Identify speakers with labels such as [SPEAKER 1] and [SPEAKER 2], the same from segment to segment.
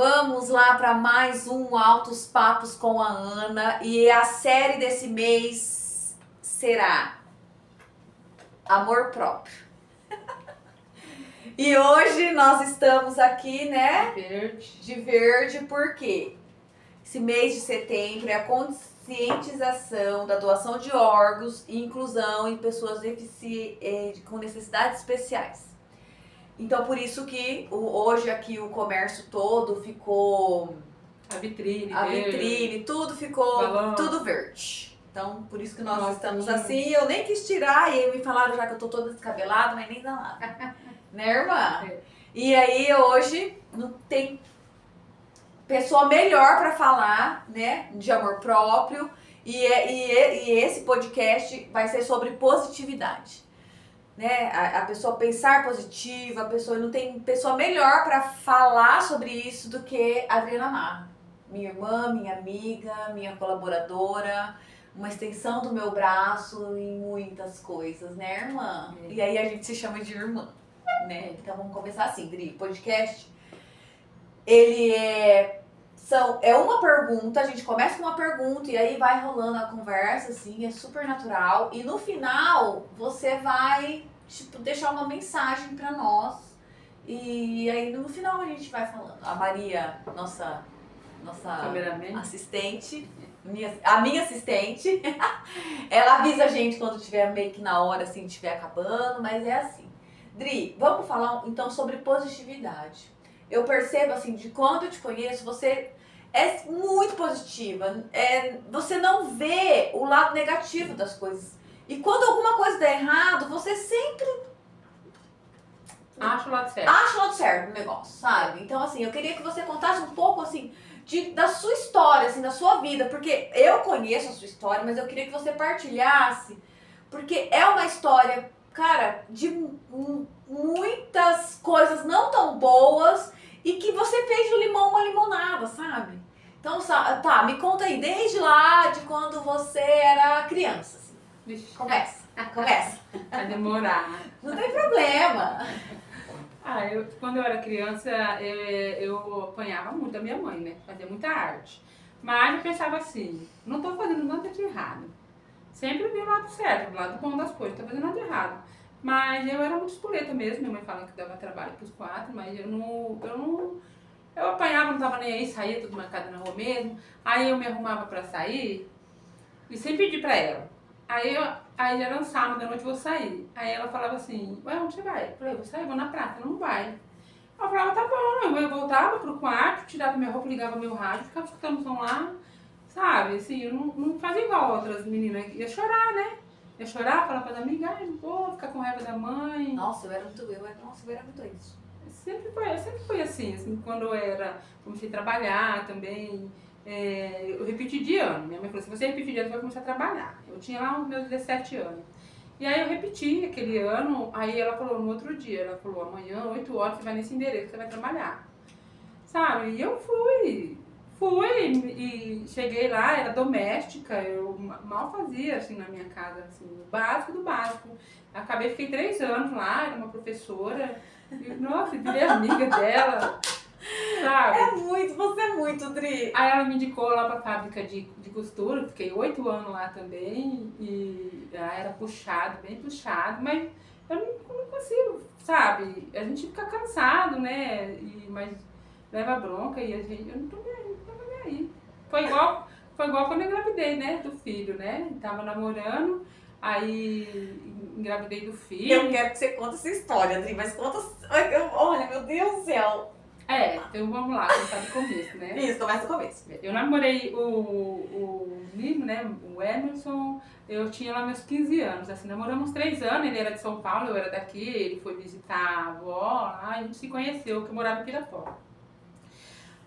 [SPEAKER 1] Vamos lá para mais um Altos Papos com a Ana e a série desse mês será Amor Próprio. E hoje nós estamos aqui, né? De verde, porque esse mês de setembro é a conscientização da doação de órgãos e inclusão em pessoas com necessidades especiais. Então, por isso que hoje aqui o comércio todo ficou...
[SPEAKER 2] A vitrine,
[SPEAKER 1] tudo ficou
[SPEAKER 2] balão.
[SPEAKER 1] Tudo verde. Então, por isso que nós estamos assim. Eu nem quis tirar, e aí me falaram já que eu tô toda descabelada, mas nem dá nada. Né, irmã?
[SPEAKER 2] É.
[SPEAKER 1] E aí, hoje, não tem pessoa melhor para falar, né, de amor próprio. E esse podcast vai ser sobre positividade. Né? A pessoa pensar positiva, a pessoa não tem pessoa melhor para falar sobre isso do que a Adriana Marra, minha irmã, minha amiga, minha colaboradora, uma extensão do meu braço em muitas coisas, né, irmã? É. E aí a gente se chama de irmã, né? Então vamos começar assim, Dri, podcast. Ele é uma pergunta, a gente começa com uma pergunta e aí vai rolando a conversa, assim, é super natural. E no final, você vai, deixar uma mensagem pra nós. E aí no final a gente vai falando. A Maria, nossa assistente, a minha assistente, ela avisa a gente quando tiver meio que na hora, assim, estiver acabando, mas é assim. Dri, vamos falar então sobre positividade. Eu percebo, assim, de quando eu te conheço, você é muito positiva. Você não vê o lado negativo das coisas. E quando alguma coisa dá errado, você sempre
[SPEAKER 2] acha o lado certo.
[SPEAKER 1] Acha o lado certo do negócio, sabe? Então, assim, eu queria que você contasse um pouco, assim, da sua história, assim, da sua vida. Porque eu conheço a sua história, mas eu queria que você partilhasse. Porque é uma história, cara, de muitas coisas não tão boas e que você fez do limão uma limonada, sabe? Então, tá, me conta aí, desde lá, de quando você era criança, assim.
[SPEAKER 2] Vixe.
[SPEAKER 1] Começa.
[SPEAKER 2] Vai demorar.
[SPEAKER 1] Não tem problema.
[SPEAKER 2] Quando eu era criança, eu apanhava muito da minha mãe, né? Fazia muita arte. Mas eu pensava assim, não tô fazendo nada de errado. Sempre vi o lado certo, o lado bom das coisas, não tô fazendo nada de errado. Mas eu era muito espoleta mesmo, minha mãe falando que dava trabalho pros 4, mas eu apanhava, não tava nem aí, saía tudo marcado na rua mesmo. Aí eu me arrumava pra sair e sempre pedi pra ela. Aí era um sábado, à noite eu vou sair. Aí ela falava assim, ué, onde você vai? Eu falei, vou sair, vou na praça, não vai. Eu falava, tá bom, eu voltava pro quarto, tirava minha roupa, ligava meu rádio, ficava escutando o som lá, sabe? Assim, eu não fazia igual outras meninas, ia chorar, né? Ia chorar, falar para as amigas, não vou ficar com raiva da mãe.
[SPEAKER 1] Nossa, eu era muito isso.
[SPEAKER 2] Sempre foi assim, quando comecei a trabalhar também, eu repeti de ano. Minha mãe falou, se você repetir de ano, você vai começar a trabalhar. Eu tinha lá os meus 17 anos. E aí eu repeti aquele ano, aí ela falou no outro dia, ela falou, amanhã, 8 horas, você vai nesse endereço, você vai trabalhar. Sabe? E eu fui e cheguei lá, era doméstica, eu mal fazia assim na minha casa, assim, o básico do básico. Fiquei 3 anos lá, era uma professora, e, nossa, virei amiga dela, sabe?
[SPEAKER 1] Você é muito, Dri.
[SPEAKER 2] Aí ela me indicou lá pra fábrica de costura, fiquei 8 anos lá também, e era puxado, bem puxado, mas eu não consigo, sabe? A gente fica cansado, né? Mas leva bronca e eu não tô nem aí. Foi igual quando eu engravidei, né, do filho, né? Tava namorando, aí engravidei do filho.
[SPEAKER 1] Eu quero que você conte essa história, Adri, mas conta... Olha, meu Deus do céu.
[SPEAKER 2] Então vamos lá, começar do começo, né?
[SPEAKER 1] Isso, começa do começo.
[SPEAKER 2] Eu namorei o menino, né, o Emerson, eu tinha lá meus 15 anos, assim, namoramos 3 anos, ele era de São Paulo, eu era daqui, ele foi visitar a avó, a gente se conheceu, que eu morava em Pirapora.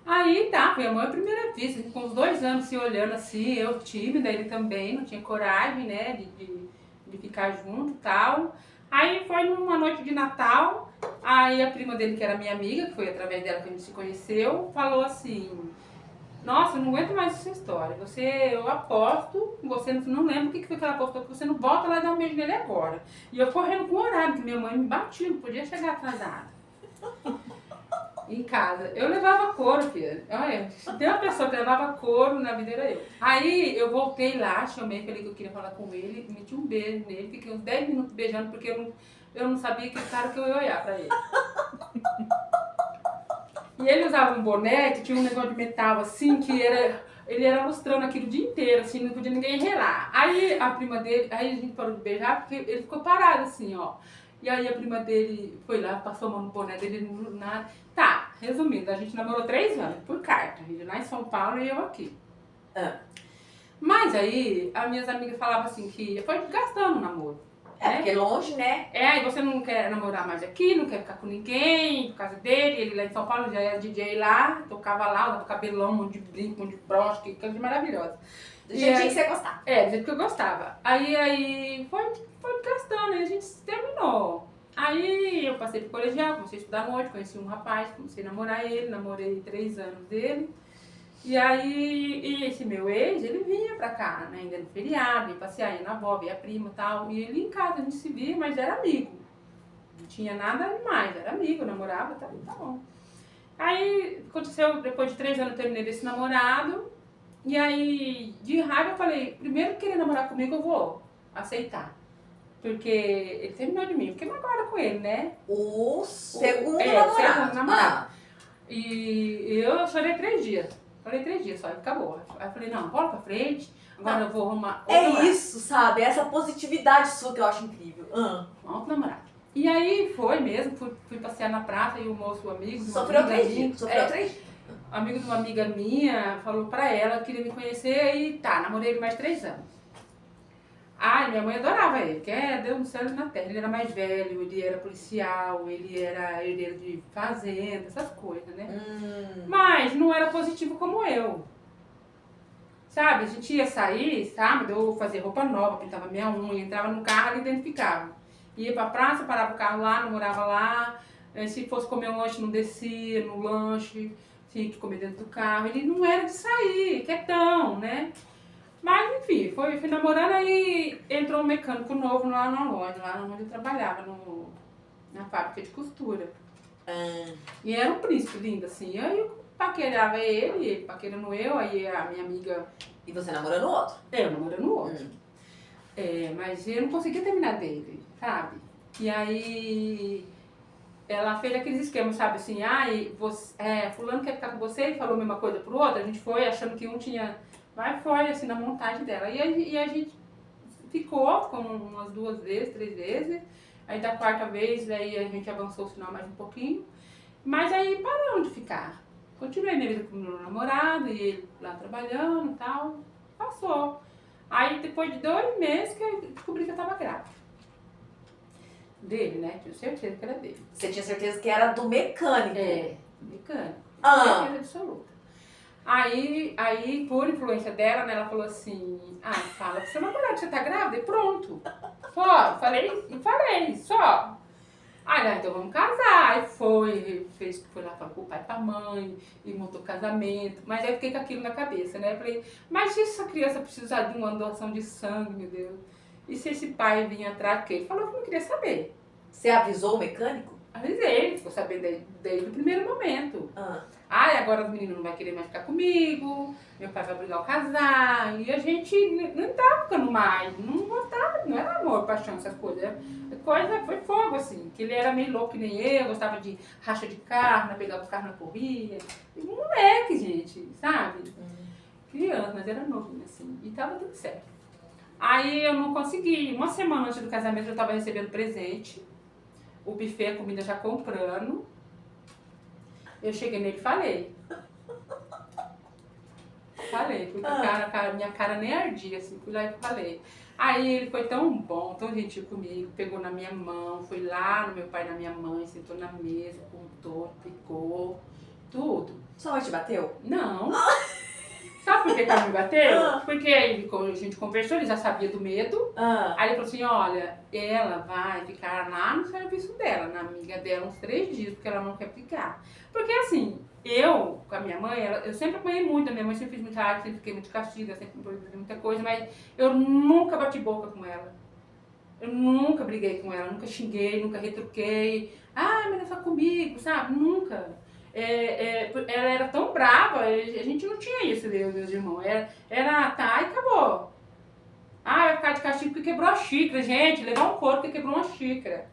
[SPEAKER 2] Aí tá, foi a minha primeira vez, com uns 2 anos se olhando assim, eu tímida, ele também, não tinha coragem, né, de ficar junto e tal. Aí foi numa noite de Natal, aí a prima dele, que era minha amiga, que foi através dela que a gente se conheceu, falou assim, nossa, eu não aguento mais essa história, eu aposto, você não lembra o que foi que ela apostou, que você não volta lá e dá um beijo nele agora. E eu correndo com o horário, que minha mãe me batia, não podia chegar atrasada. Em casa. Eu levava couro, filha. Olha, se tem uma pessoa que levava couro na vida era eu. Aí eu voltei lá, chamei, falei que eu queria falar com ele, meti um beijo nele, fiquei uns 10 minutos beijando, porque eu não sabia que cara que eu ia olhar pra ele. E ele usava um boné que tinha um negócio de metal assim, ele era lustrando aquilo o dia inteiro, assim, não podia ninguém relar. Aí a prima dele, aí a gente parou de beijar porque ele ficou parado assim, ó. E aí a prima dele foi lá, passou a mão no boné dele, nada. Tá, resumindo, a gente namorou 3 anos, por carta. A gente lá em São Paulo e eu aqui. Mas aí, as minhas amigas falavam assim que foi gastando o namoro.
[SPEAKER 1] Porque é longe, né?
[SPEAKER 2] Aí você não quer namorar mais aqui, não quer ficar com ninguém, por causa dele. Ele lá em São Paulo já era DJ lá, tocava lá, usava cabelão, um monte de brinco, um monte de broche, que coisa maravilhosa.
[SPEAKER 1] Do jeitinho que você gostava.
[SPEAKER 2] Do jeito que eu gostava. Aí foi gastando, aí a gente terminou. Aí eu passei pro colegial, comecei a estudar à noite, conheci um rapaz, comecei a namorar ele, namorei 3 anos dele. E aí, esse meu ex, ele vinha pra cá, né, ainda no feriado, ia passear, ia na avó, ia a prima e tal. E ele em casa, a gente se via, mas era amigo. Não tinha nada demais, era amigo, namorava, tá bom. Aí, aconteceu, depois de 3 anos eu terminei desse namorado. E aí, de raiva, eu falei, primeiro que querer namorar comigo, eu vou aceitar. Porque ele terminou de mim, porque não agora com ele, né?
[SPEAKER 1] O segundo namorado.
[SPEAKER 2] Segundo namorado. E eu chorei 3 dias. Falei 3 dias só, e acabou. Aí eu falei, não, bola pra frente, agora eu vou arrumar outro namorado.
[SPEAKER 1] Isso, sabe? Essa positividade sua que eu acho incrível.
[SPEAKER 2] Outro namorado. E aí foi mesmo, fui passear na praça e o moço, amigo...
[SPEAKER 1] Sofreu 3 dias.
[SPEAKER 2] Amigo de uma amiga minha, falou pra ela que queria me conhecer e tá, namorei ele mais 3 anos. Ai, minha mãe adorava ele, que Deus no céu e na terra. Ele era mais velho, ele era policial, ele era herdeiro de fazenda, essas coisas, né? Mas não era positivo como eu. Sabe, a gente ia sair, sábado, eu fazia roupa nova, pintava minha unha, entrava no carro, ali dentro ficava. Ia pra praça, parava o carro lá, namorava lá. Se fosse comer um lanche, não descia no lanche, tinha que comer dentro do carro. Ele não era de sair, quietão, né? Mas enfim, fui namorando, aí entrou um mecânico novo lá na loja, lá onde eu trabalhava, na fábrica de costura. E era um príncipe lindo, assim. Aí eu paquerava ele paquerando eu, aí a minha amiga...
[SPEAKER 1] E você namorando o outro?
[SPEAKER 2] Eu namorando o outro. Mas eu não conseguia terminar dele, sabe? E aí ela fez aqueles esquemas, sabe, assim, fulano quer ficar com você e falou a mesma coisa pro outro, a gente foi achando que um tinha... Mas foi assim, na montagem dela. E a gente ficou com umas 2 vezes, 3 vezes. Aí da 4ª vez, aí a gente avançou o sinal mais um pouquinho. Mas aí paramos de ficar. Continuei minha vida com o meu namorado, e ele lá trabalhando e tal. Passou. Aí depois de 2 meses que eu descobri que eu tava grávida. Dele, né? Tinha certeza que era dele.
[SPEAKER 1] Você tinha certeza que era do mecânico?
[SPEAKER 2] Mecânico. Certeza absoluta. Aí, por influência dela, né, ela falou assim, fala pro seu namorado que você tá grávida e pronto. Só, falei, só. Aí, então vamos casar. Aí foi lá, falou pro pai e pra mãe, e montou casamento. Mas aí eu fiquei com aquilo na cabeça, né? Eu falei, mas se essa criança precisar de uma doação de sangue, meu Deus? E se esse pai vinha atrás, porque ele falou que não queria saber.
[SPEAKER 1] Você avisou o mecânico?
[SPEAKER 2] Avisei, ele ficou sabendo desde o primeiro momento. Agora o menino não vai querer mais ficar comigo, meu pai vai obrigar eu a casar, e a gente não tava ficando mais, não gostava, não era amor, paixão, essas coisas. Foi fogo, assim, que ele era meio louco que nem eu, gostava de racha de carro, né, pegava o carro na corria. Moleque, gente, sabe? Criança, mas era novo, assim, e tava tudo certo. Aí eu não consegui, 1 semana antes do casamento eu tava recebendo presente, o buffet, a comida já comprando. Eu cheguei nele e falei. Porque minha cara nem ardia, assim, fui lá e falei. Aí ele foi tão bom, tão gentil comigo, pegou na minha mão, foi lá no meu pai e na minha mãe, sentou na mesa, contou, picou, tudo.
[SPEAKER 1] Sua mãe te bateu?
[SPEAKER 2] Não. Sabe por que ela me bateu? Porque aí a gente conversou, ele já sabia do medo. Aí ele falou assim, olha, ela vai ficar lá no serviço dela, na amiga dela, uns 3 dias, porque ela não quer ficar. Porque assim, eu, com a minha mãe, eu sempre apanhei muito, a minha mãe sempre fiz muita arte, sempre fiquei muito castiga, sempre fiz muita coisa, mas eu nunca bati boca com ela. Eu nunca briguei com ela, nunca xinguei, nunca retruquei. Mas não é só comigo, sabe? Nunca. ela era tão brava, a gente não tinha isso, eu e meus irmãos. Era tá e acabou. Ah, vai ficar de castigo porque quebrou a xícara. Gente, levar um couro porque quebrou uma xícara.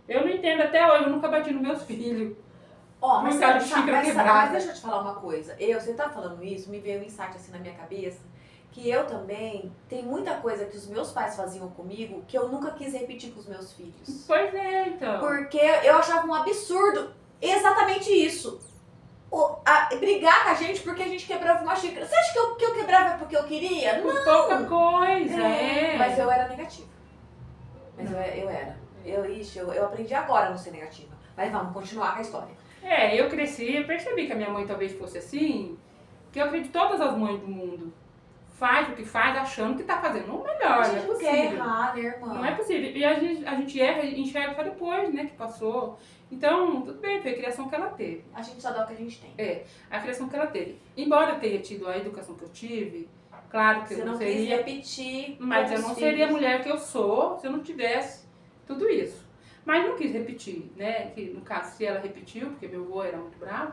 [SPEAKER 2] Eu não entendo até hoje, eu nunca bati nos meus filhos.
[SPEAKER 1] Ó, mas,
[SPEAKER 2] Por causa de xícara quebrada.
[SPEAKER 1] mas deixa eu te falar uma coisa. Você tá falando isso, me veio um insight assim na minha cabeça, que eu também, tem muita coisa que os meus pais faziam comigo que eu nunca quis repetir com os meus filhos.
[SPEAKER 2] Pois é, então.
[SPEAKER 1] Porque eu achava um absurdo exatamente isso. Brigar com a gente porque a gente quebrava uma xícara. Você acha que eu quebrava porque eu queria?
[SPEAKER 2] Por
[SPEAKER 1] Não.
[SPEAKER 2] pouca coisa,
[SPEAKER 1] Mas eu era negativa. Mas eu era. Eu aprendi agora a não ser negativa. Mas vamos continuar com a história.
[SPEAKER 2] Eu cresci, eu percebi que a minha mãe talvez fosse assim, que eu acredito que todas as mães do mundo faz o que faz achando que tá fazendo o melhor,
[SPEAKER 1] A
[SPEAKER 2] não é
[SPEAKER 1] gente não quer
[SPEAKER 2] possível.
[SPEAKER 1] errar, né, irmã?
[SPEAKER 2] Não é possível. E a gente erra e enxerga só depois, né, que passou. Então, tudo bem, foi a criação que ela teve.
[SPEAKER 1] A gente só dá o que a gente tem.
[SPEAKER 2] A criação que ela teve. Embora eu tenha tido a educação que eu tive, claro que
[SPEAKER 1] Você
[SPEAKER 2] eu não
[SPEAKER 1] não quis
[SPEAKER 2] seria...
[SPEAKER 1] repetir.
[SPEAKER 2] Mas
[SPEAKER 1] com
[SPEAKER 2] eu
[SPEAKER 1] os
[SPEAKER 2] não
[SPEAKER 1] filhos.
[SPEAKER 2] seria a mulher que eu sou se eu não tivesse tudo isso. Mas não quis repetir, né? Que no caso, se ela repetiu, porque meu avô era muito bravo,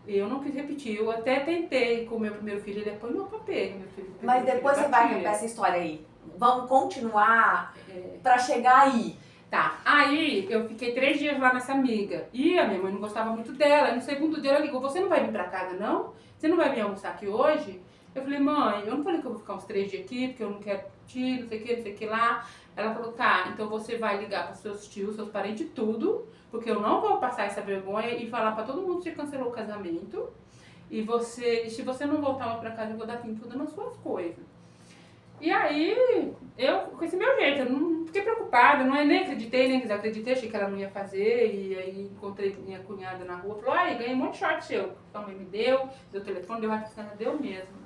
[SPEAKER 2] eu não quis repetir. Eu até tentei com o meu primeiro filho, ele apanhou pra pega, meu filho.
[SPEAKER 1] Mas depois você vai contar essa história aí. Vamos continuar pra chegar aí.
[SPEAKER 2] Tá, aí eu fiquei 3 dias lá nessa amiga. E a minha mãe não gostava muito dela. No segundo dia ela ligou, você não vai vir pra casa não? Você não vai vir almoçar aqui hoje? Eu falei, mãe, eu não falei que eu vou ficar uns 3 dias aqui, porque eu não quero tio, não sei o que lá. Ela falou, tá, então você vai ligar para seus tios, seus parentes, tudo, porque eu não vou passar essa vergonha e falar para todo mundo que você cancelou o casamento. E se você não voltar mais pra casa, eu vou dar fim tudo nas suas coisas. E aí, eu, com esse meu jeito, eu não fiquei preocupada, nem acreditei, nem desacreditei, achei que ela não ia fazer. E aí encontrei minha cunhada na rua, falou, ai, ganhei um monte de short seu. A mãe me deu telefone, deu a deu mesmo.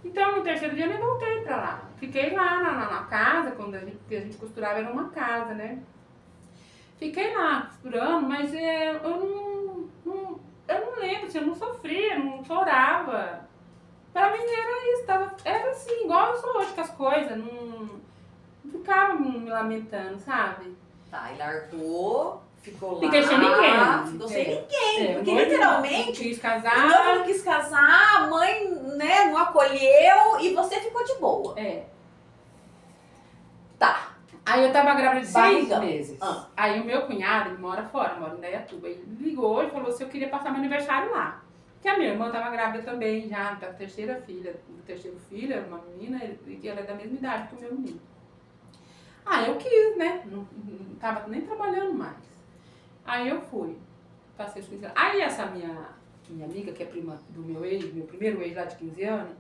[SPEAKER 2] Então, no terceiro dia, eu nem voltei pra lá. Fiquei lá na casa, porque a gente costurava, era uma casa, né? Fiquei lá costurando, mas eu não lembro, assim, eu não sofria, não chorava. Pra mim era isso, era assim, igual eu sou hoje com as coisas, não ficava me lamentando, sabe?
[SPEAKER 1] Tá, e largou, ficou lá.
[SPEAKER 2] Fiquei sem ninguém.
[SPEAKER 1] Ficou sem ninguém. Porque
[SPEAKER 2] mãe
[SPEAKER 1] literalmente,
[SPEAKER 2] não quis
[SPEAKER 1] o
[SPEAKER 2] casar.
[SPEAKER 1] noivo não quis casar, a mãe, né, não acolheu e você ficou de boa. Tá.
[SPEAKER 2] Aí eu tava grávida de 6
[SPEAKER 1] Barrigão.
[SPEAKER 2] meses. Aí o meu cunhado, ele mora fora, mora em Indaiatuba. Ele ligou e falou se eu queria passar meu aniversário lá. Porque a minha irmã tava grávida também, já da terceiro filho, era uma menina, e ela é da mesma idade que o meu menino. Eu quis, né? Não tava nem trabalhando mais. Aí eu fui. Passei os 15 anos. Aí essa minha amiga, que é prima do meu primeiro ex lá de 15 anos,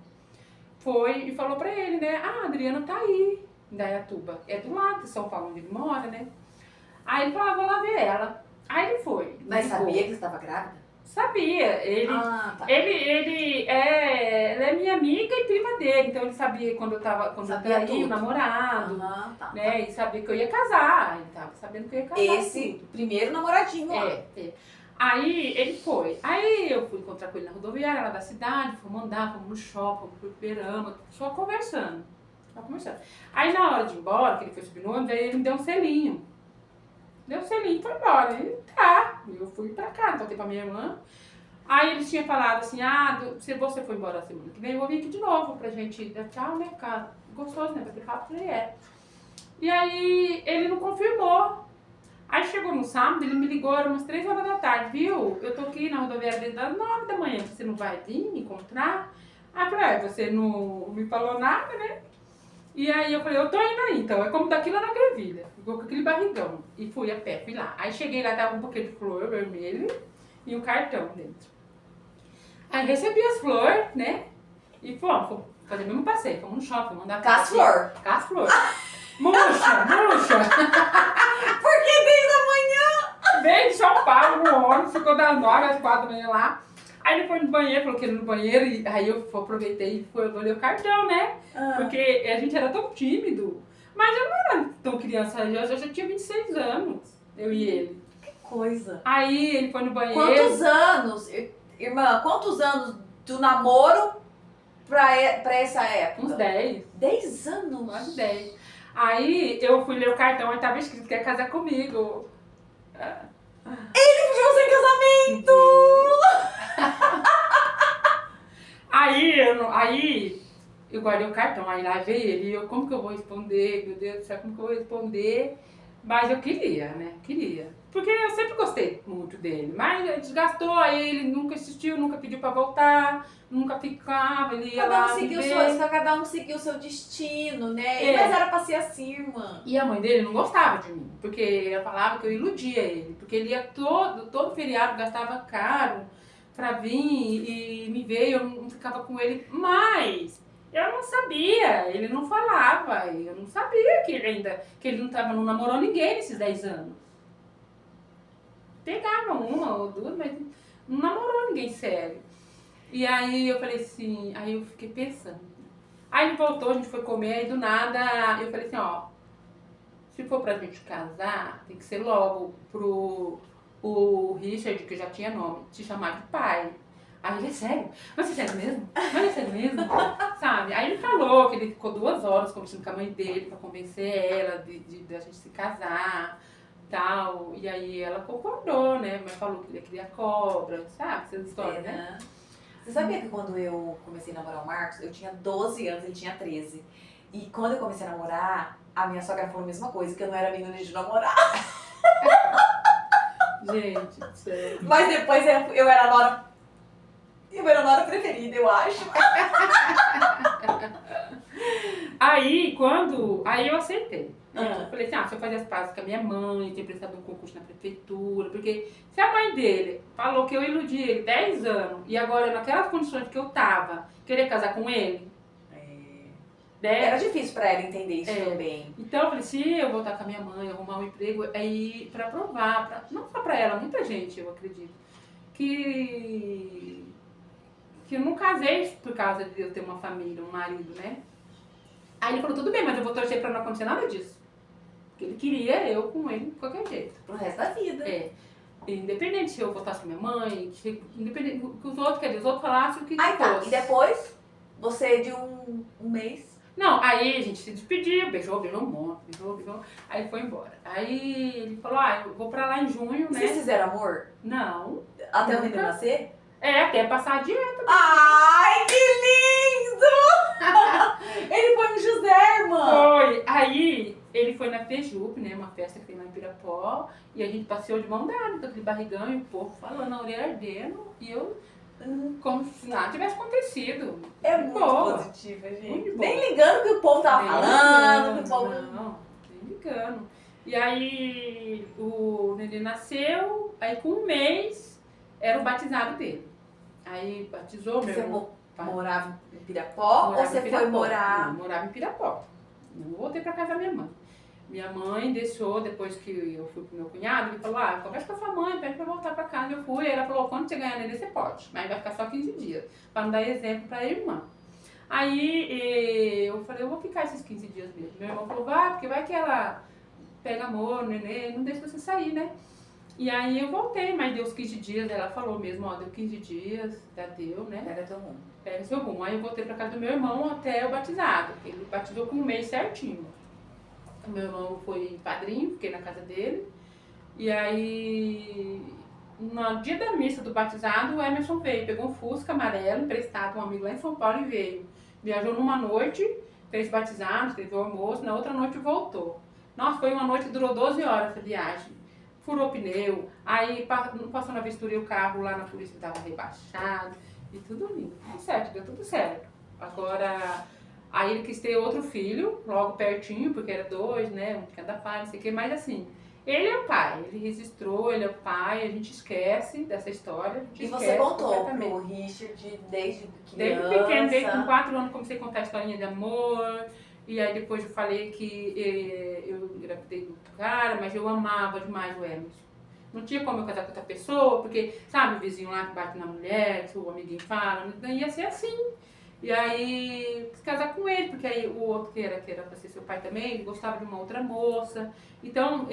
[SPEAKER 2] foi e falou pra ele, né? A Adriana tá aí, em Indaiatuba. É do lado de São Paulo, onde ele mora, né? Aí ele falou, vou lá ver ela. Aí ele foi.
[SPEAKER 1] Mas sabia que você estava grávida?
[SPEAKER 2] Sabia.
[SPEAKER 1] Tá.
[SPEAKER 2] Ela é minha amiga e prima dele, então ele sabia quando eu traí o namorado,
[SPEAKER 1] Tá.
[SPEAKER 2] né? E sabia que eu ia casar. Ele tava sabendo que eu ia casar.
[SPEAKER 1] Esse primeiro namoradinho lá.
[SPEAKER 2] Aí ele foi. Aí eu fui encontrar com ele na rodoviária lá da cidade, fomos andar, fomos no shopping, fomos pro Iperama, só conversando. Aí na hora de ir embora, que ele foi subir no ônibus, aí ele me deu um selinho. Deu um selinho e foi embora. E tá. Eu fui pra cá, voltei pra minha irmã. Aí eles tinham falado assim, se você for embora a semana que vem, eu vou vir aqui de novo pra gente dar tchau, né, cara? Gostoso, né? Pra papo, eu falei, E aí ele não confirmou. Aí chegou no sábado, ele me ligou, era umas 3 horas da tarde, viu? Eu tô aqui na rodoviária desde as 9 da manhã, você não vai vir me encontrar? Aí eu falei, você não me falou nada, né? E aí eu falei, eu tô indo aí, então. É como daqui lá na Grevilha. Ficou com aquele barrigão. E fui a pé, fui lá. Aí cheguei lá, tava um buquê de flor vermelho e um cartão dentro. Aí recebi as flores, né? E fomos fazer o mesmo passeio. Fomos no shopping, mandar
[SPEAKER 1] Cas-flor.
[SPEAKER 2] Cas-flor. Murcha.
[SPEAKER 1] Por que desde a manhã?
[SPEAKER 2] Veio de São Paulo no ônibus, ficou das 9 às 4 da manhã lá. Aí ele foi no banheiro, coloquei ele no banheiro, e aí eu aproveitei e olhei o cartão, né? Porque a gente era tão tímido. Mas eu não era tão criança, eu já tinha 26 anos, eu e ele.
[SPEAKER 1] Que coisa.
[SPEAKER 2] Aí ele foi no banheiro.
[SPEAKER 1] Quantos anos, irmã, do namoro pra essa época?
[SPEAKER 2] Uns 10.
[SPEAKER 1] 10 anos?
[SPEAKER 2] Quase 10. Aí eu fui ler o cartão e tava escrito que ia casar comigo.
[SPEAKER 1] Pediu sem casamento!
[SPEAKER 2] Aí eu guardei o cartão, aí lá veio ele, e eu, como que eu vou responder? Meu Deus do céu, como que eu vou responder? Mas eu queria, né? Queria. Porque eu sempre gostei muito dele, mas ele desgastou, aí ele nunca insistiu, nunca pediu pra voltar, nunca ficava, ele ia lá viver.
[SPEAKER 1] Cada um seguiu o seu destino, né?
[SPEAKER 2] É.
[SPEAKER 1] Mas era pra ser assim, irmã.
[SPEAKER 2] E a mãe dele não gostava de mim, porque ela falava que eu iludia ele, porque ele ia todo feriado, gastava caro pra vir e me ver, eu não ficava com ele, mas eu não sabia, ele não falava, eu não sabia que ele não namorou ninguém nesses 10 anos. Pegava uma ou duas, mas não namorou ninguém sério. E aí eu falei assim, aí eu fiquei pensando. Aí ele voltou, a gente foi comer, aí do nada eu falei assim, ó, se for pra gente casar, tem que ser logo o Richard, que já tinha nome, te chamar de pai. Aí ele, é sério? Mas é sério mesmo? Mas é sério mesmo? Sabe? Aí ele falou que ele ficou 2 horas conversando com a mãe dele pra convencer ela de a gente se casar, tal. E aí ela concordou, né? Mas falou que ele queria cobra, sabe? Essas histórias, né?
[SPEAKER 1] Você sabia que quando eu comecei a namorar o Marcos, eu tinha 12 anos, ele tinha 13. E quando eu comecei a namorar, a minha sogra falou a mesma coisa, que eu não era menina de namorar.
[SPEAKER 2] Gente, sério.
[SPEAKER 1] Mas depois eu era a nora. Eu era a nora preferida, eu acho.
[SPEAKER 2] Aí eu aceitei.
[SPEAKER 1] Ah.
[SPEAKER 2] Eu falei assim, se eu fazer as pazes com a minha mãe, ter prestado um concurso na prefeitura, porque se a mãe dele falou que eu iludi ele 10 anos e agora naquelas condições que eu tava, querer casar com ele, né?
[SPEAKER 1] Era difícil pra ela entender isso também.
[SPEAKER 2] Então eu falei, se eu voltar com a minha mãe, arrumar um emprego, aí pra provar, não só pra ela, muita gente, eu acredito, que eu não casei por causa de eu ter uma família, um marido, né? Aí ele falou, tudo bem, mas eu vou torcer pra não acontecer nada disso. Porque ele queria eu com ele de qualquer jeito.
[SPEAKER 1] Pro resto da vida.
[SPEAKER 2] Independente se eu votasse com minha mãe, independente do que os outros falassem o que
[SPEAKER 1] Aí tá,
[SPEAKER 2] fosse.
[SPEAKER 1] e depois, você de um mês...
[SPEAKER 2] Não, aí a gente se despediu, beijou um monte, beijou, aí foi embora. Aí ele falou, eu vou pra lá em junho, né?
[SPEAKER 1] Vocês fizeram amor?
[SPEAKER 2] Não.
[SPEAKER 1] Até o neném nascer?
[SPEAKER 2] Até passar a dieta.
[SPEAKER 1] Ai, que lindo! Ele foi no José, irmã.
[SPEAKER 2] Foi. Aí ele foi na Fejup, né? Uma festa que tem lá em Pirapó. E a gente passeou de mão dada, com aquele barrigão e o povo falando, a orelha ardendo. E eu, como se nada tivesse acontecido.
[SPEAKER 1] É muito
[SPEAKER 2] boa.
[SPEAKER 1] positiva, gente.
[SPEAKER 2] Muito
[SPEAKER 1] Nem
[SPEAKER 2] boa.
[SPEAKER 1] ligando o que o povo tava
[SPEAKER 2] Nem
[SPEAKER 1] falando.
[SPEAKER 2] ligando,
[SPEAKER 1] Que o povo...
[SPEAKER 2] Não, nem ligando. E aí o neném nasceu, aí com 1 mês era o batizado dele. Aí batizou meu irmão.
[SPEAKER 1] Morava em Pirapó ou você foi morar...
[SPEAKER 2] Não, morava em Pirapó. Não voltei pra casa da minha mãe. Minha mãe deixou, depois que eu fui pro meu cunhado, ele falou, conversa com a sua mãe, pede pra voltar pra casa. Eu fui, ela falou, quando você ganhar neném, você pode, mas vai ficar só 15 dias, pra não dar exemplo pra irmã. Aí eu falei, eu vou ficar esses 15 dias mesmo. Meu irmão falou, vai, porque vai que ela pega amor, neném, não deixa você sair, né? E aí eu voltei, mas deu os 15 dias, ela falou mesmo, deu 15 dias, já deu, né?
[SPEAKER 1] Pega teu rumo.
[SPEAKER 2] Pega seu rumo. Aí eu voltei pra casa do meu irmão até o batizado. Ele batizou com 1 mês certinho. O meu irmão foi padrinho, fiquei na casa dele. E aí, no dia da missa do batizado, o Emerson veio, pegou um Fusca amarelo, emprestado um amigo lá em São Paulo e veio. Viajou numa noite, fez batizado, teve o almoço, na outra noite voltou. Nossa, foi uma noite que durou 12 horas essa viagem. Furou pneu, aí passou na vistoria o carro lá na polícia estava rebaixado e tudo lindo, tudo certo, deu tudo certo. Agora, aí ele quis ter outro filho, logo pertinho, porque era 2, né, um de cada pai, não sei o que, mas assim, ele é o pai, ele registrou, ele é o pai, a gente esquece dessa história.
[SPEAKER 1] E você contou pro Richard desde criança?
[SPEAKER 2] Desde pequeno, desde com 4 anos comecei a contar a historinha de amor. E aí depois eu falei que eu engravidei do cara, mas eu amava demais o Emerson. Não tinha como eu casar com outra pessoa, porque, sabe, o vizinho lá que bate na mulher, que o amiguinho fala, não ia ser assim. E aí quis casar com ele, porque aí o outro que era pra ser seu pai também, ele gostava de uma outra moça. Então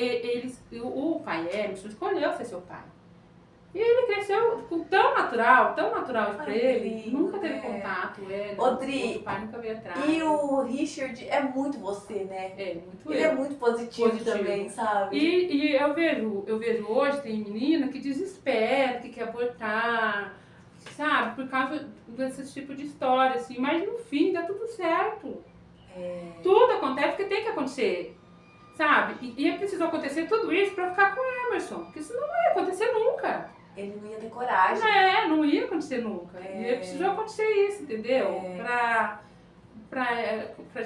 [SPEAKER 2] o pai Emerson escolheu ser seu pai. E ele cresceu tão natural isso pra
[SPEAKER 1] Ai,
[SPEAKER 2] ele.
[SPEAKER 1] lindo,
[SPEAKER 2] Nunca teve
[SPEAKER 1] né?
[SPEAKER 2] contato,
[SPEAKER 1] Ô, Dri,
[SPEAKER 2] o pai nunca veio atrás.
[SPEAKER 1] E o Richard é muito você, né?
[SPEAKER 2] É, muito
[SPEAKER 1] Ele
[SPEAKER 2] eu.
[SPEAKER 1] é muito positivo também, sabe?
[SPEAKER 2] E eu vejo hoje, tem menina que desespera, que quer abortar, sabe? Por causa desse tipo de história, assim. Mas no fim dá tudo certo. Tudo acontece porque tem que acontecer, sabe? E é preciso acontecer tudo isso pra ficar com o Emerson, porque senão não ia acontecer nunca.
[SPEAKER 1] Ele não ia ter coragem.
[SPEAKER 2] Não ia acontecer nunca. E precisou acontecer isso, entendeu? Pra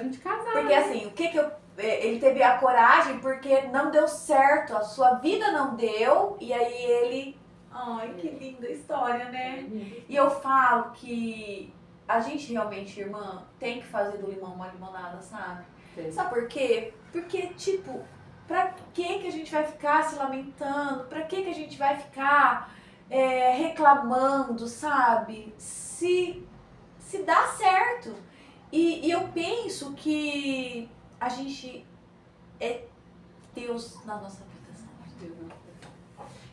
[SPEAKER 2] gente casar.
[SPEAKER 1] Porque assim, o que eu... Ele teve a coragem porque não deu certo, a sua vida não deu, e aí ele... Ai, que linda história, né? E eu falo que a gente realmente, irmã, tem que fazer do limão uma limonada, sabe? Sabe por quê? Porque, tipo, pra que a gente vai ficar se lamentando? Pra que a gente vai ficar reclamando, sabe? Se dá certo. E eu penso que a gente é Deus na nossa vida, sabe?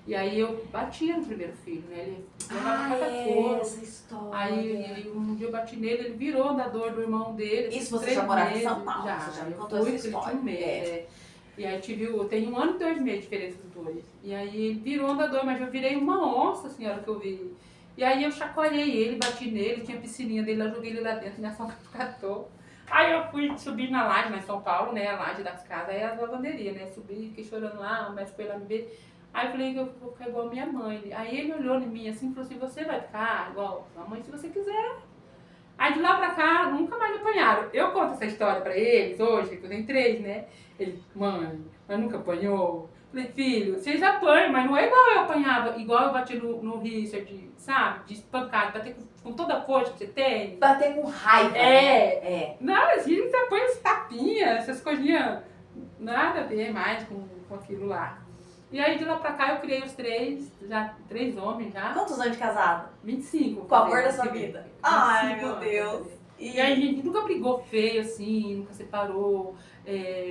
[SPEAKER 2] E aí eu batia no primeiro filho, né? Ele levava cada coisa.
[SPEAKER 1] Essa história.
[SPEAKER 2] Aí um dia eu bati nele, ele virou andador do irmão dele.
[SPEAKER 1] Isso você
[SPEAKER 2] 3
[SPEAKER 1] já morava em
[SPEAKER 2] meses,
[SPEAKER 1] São Paulo?
[SPEAKER 2] Já,
[SPEAKER 1] Você já me
[SPEAKER 2] eu
[SPEAKER 1] contou
[SPEAKER 2] fui,
[SPEAKER 1] essa
[SPEAKER 2] porque ele
[SPEAKER 1] história.
[SPEAKER 2] tinha 1 mês, E aí tem 1 ano e 2 meses de diferença dos dois. E aí ele virou andador, mas eu virei uma onça, senhora, que eu vi. E aí eu chacoalhei ele, bati nele, tinha a piscininha dele, eu joguei ele lá dentro, e só catou. Aí eu fui subir na laje, lá em São Paulo, né, a laje das casas, aí as lavanderias, né, subi, fiquei chorando lá, o médico foi lá me ver. Aí eu falei que eu vou ficar igual a minha mãe. Aí ele olhou em mim assim e falou assim, você vai ficar igual a mãe se você quiser. Aí de lá pra cá, nunca mais me apanharam. Eu conto essa história pra eles hoje, que eu tenho 3, né? Ele, mãe, mas nunca apanhou? Falei, filho, vocês apanham, mas não é igual eu apanhava, igual eu bati no Richard, sabe? De espancar, de bater com toda a força que você tem.
[SPEAKER 1] Bater com raiva.
[SPEAKER 2] Não, a gente apanha esse tapinha, essas coisinhas, nada a ver mais com aquilo lá. E aí de lá pra cá eu criei os 3, já 3 homens já.
[SPEAKER 1] Quantos anos de casado?
[SPEAKER 2] 25.
[SPEAKER 1] Com o amor da sua vida. Ai, meu
[SPEAKER 2] anos.
[SPEAKER 1] Deus.
[SPEAKER 2] E aí a gente nunca brigou feio assim, nunca separou,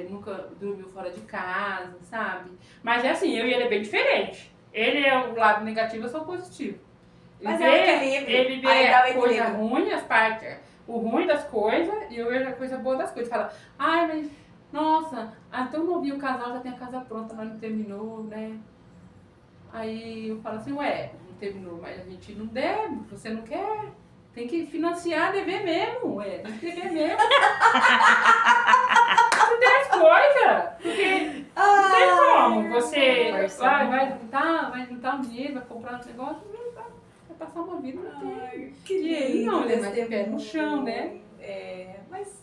[SPEAKER 2] nunca dormiu fora de casa, sabe? Mas é assim, eu e ele é bem diferente. Ele é o lado negativo, eu sou o positivo.
[SPEAKER 1] Mas é o equilíbrio.
[SPEAKER 2] Ele vê
[SPEAKER 1] Aí dá o
[SPEAKER 2] a coisa
[SPEAKER 1] equilíbrio.
[SPEAKER 2] ruim, as partes, o ruim das coisas, e eu vejo a coisa boa das coisas. Fala, ai, mas, nossa, tão novinho o casal, já tem a casa pronta, mas não terminou, né? Aí eu falo assim, ué, não terminou, mas a gente não deve, você não quer. Tem que financiar, dever mesmo, tem que dever mesmo. Você tem as coisas, porque não tem como. Você vai juntar um dinheiro, vai comprar um negócio, vai passar uma vida, não tem.
[SPEAKER 1] Ai, que
[SPEAKER 2] Dinheiro
[SPEAKER 1] lindo.
[SPEAKER 2] não, né? Vai ter pé no chão, né?
[SPEAKER 1] Mas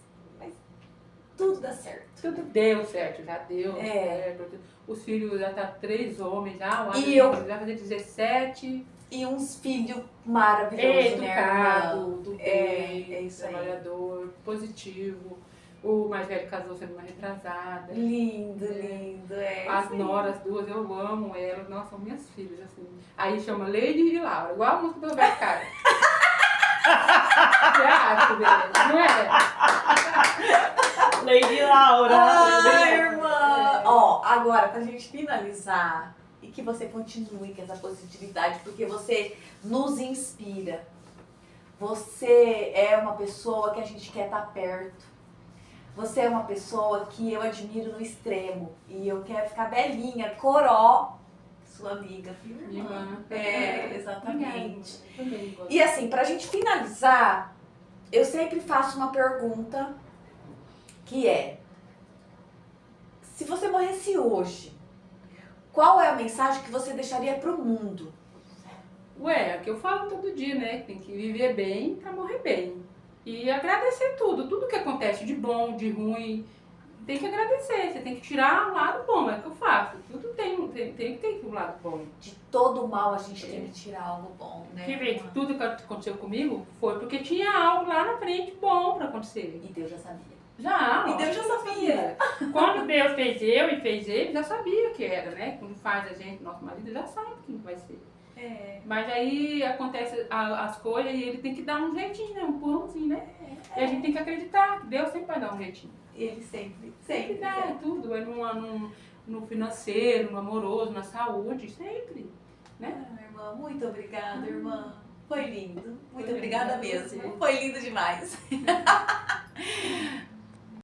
[SPEAKER 1] tudo dá certo.
[SPEAKER 2] Tudo deu certo, já deu
[SPEAKER 1] É.
[SPEAKER 2] certo. Os filhos já tá 3 homens já, o
[SPEAKER 1] E eu-
[SPEAKER 2] Adam já vai fazer 17.
[SPEAKER 1] E uns filhos maravilhosos, né,
[SPEAKER 2] Educado,
[SPEAKER 1] irmã?
[SPEAKER 2] do bem,
[SPEAKER 1] É isso aí.
[SPEAKER 2] trabalhador, positivo. O mais velho casou semana retrasada.
[SPEAKER 1] Lindo, lindo.
[SPEAKER 2] As
[SPEAKER 1] isso aí.
[SPEAKER 2] noras, 2, eu amo elas. Nossa, são minhas filhas, assim. Aí chama Lady e Laura, igual a música do Roberto Carlos. Você acha, beleza? Não é?
[SPEAKER 3] Lady Laura.
[SPEAKER 1] Ai, irmã. Ó, agora, pra gente finalizar, e que você continue com essa positividade, porque você nos inspira. Você é uma pessoa que a gente quer estar perto. Você é uma pessoa que eu admiro no extremo. E eu quero ficar velhinha, coró, sua amiga, viu, irmã? Exatamente.
[SPEAKER 2] Obrigada, também gosto.
[SPEAKER 1] E assim, pra gente finalizar, eu sempre faço uma pergunta que é: se você morresse hoje, qual é a mensagem que você deixaria pro mundo?
[SPEAKER 2] Ué, é o que eu falo todo dia, né? Tem que viver bem pra morrer bem. E agradecer tudo que acontece, de bom, de ruim. Tem que agradecer, você tem que tirar o lado bom, é o que eu faço. Tudo tem que ter um lado bom.
[SPEAKER 1] De todo mal a gente tem que tirar algo bom, né?
[SPEAKER 2] Quer ver que tudo que aconteceu comigo foi porque tinha algo lá na frente bom pra acontecer.
[SPEAKER 1] E Deus já sabia.
[SPEAKER 2] Já,
[SPEAKER 1] E Deus já sabia.
[SPEAKER 2] Quando Deus fez eu e fez ele, já sabia que era, né? Quando faz a gente, nosso marido, já sabe quem vai ser. Mas aí acontece as coisas e ele tem que dar um jeitinho, né? Um empurrãozinho, né? E a gente tem que acreditar que Deus sempre vai dar um jeitinho.
[SPEAKER 1] Ele sempre
[SPEAKER 2] Dá, é tudo. É no financeiro, no amoroso, na saúde, sempre. né?
[SPEAKER 1] Irmã, muito obrigada, irmã. Foi lindo. Muito
[SPEAKER 2] Foi
[SPEAKER 1] obrigada
[SPEAKER 2] lindo,
[SPEAKER 1] mesmo.
[SPEAKER 2] você.
[SPEAKER 1] Foi lindo demais.